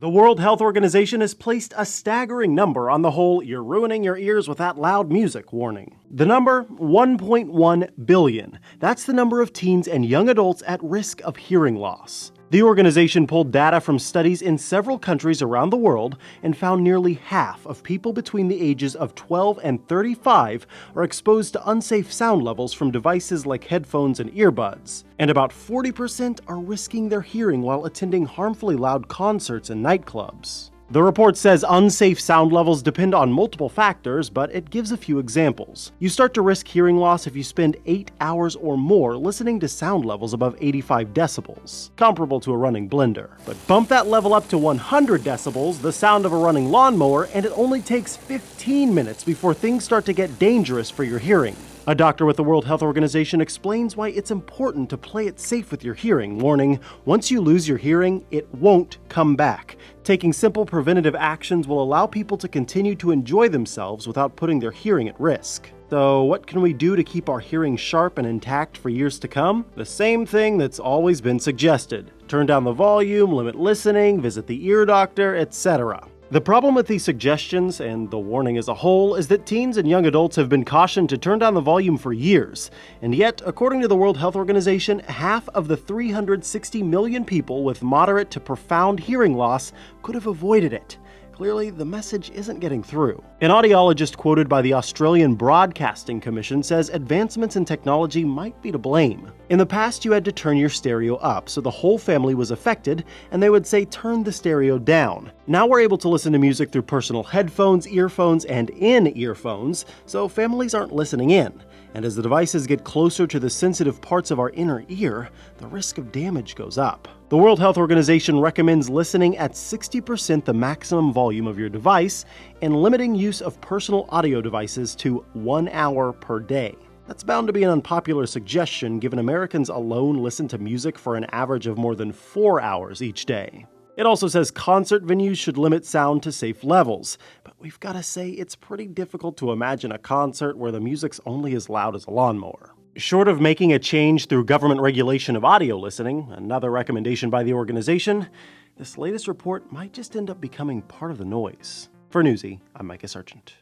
The World Health Organization has placed a staggering number on the whole "you're ruining your ears with that loud music" warning. The number, 1.1 billion. That's the number of teens and young adults at risk of hearing loss. The organization pulled data from studies in several countries around the world and found nearly half of people between the ages of 12 and 35 are exposed to unsafe sound levels from devices like headphones and earbuds. And about 40% are risking their hearing while attending harmfully loud concerts and nightclubs. The report says unsafe sound levels depend on multiple factors, but it gives a few examples. You start to risk hearing loss if you spend 8 hours or more listening to sound levels above 85 decibels, comparable to a running blender. But bump that level up to 100 decibels, the sound of a running lawnmower, and it only takes 15 minutes before things start to get dangerous for your hearing. A doctor with the World Health Organization explains why it's important to play it safe with your hearing, warning, once you lose your hearing, it won't come back. Taking simple preventative actions will allow people to continue to enjoy themselves without putting their hearing at risk. So what can we do to keep our hearing sharp and intact for years to come? The same thing that's always been suggested. Turn down the volume, limit listening, visit the ear doctor, etc. The problem with these suggestions, and the warning as a whole, is that teens and young adults have been cautioned to turn down the volume for years. And yet, according to the World Health Organization, half of the 360 million people with moderate to profound hearing loss could have avoided it. Clearly, the message isn't getting through. An audiologist quoted by the Australian Broadcasting Commission says advancements in technology might be to blame. In the past, you had to turn your stereo up, so the whole family was affected, and they would say turn the stereo down. Now we're able to listen to music through personal headphones, earphones, and in-earphones, so families aren't listening in. And as the devices get closer to the sensitive parts of our inner ear, the risk of damage goes up. The World Health Organization recommends listening at 60% the maximum volume of your device and limiting use of personal audio devices to 1 hour per day. That's bound to be an unpopular suggestion given Americans alone listen to music for an average of more than 4 hours each day. It also says concert venues should limit sound to safe levels, but we've got to say it's pretty difficult to imagine a concert where the music's only as loud as a lawnmower. Short of making a change through government regulation of audio listening, another recommendation by the organization, this latest report might just end up becoming part of the noise. For Newsy, I'm Micah Sargent.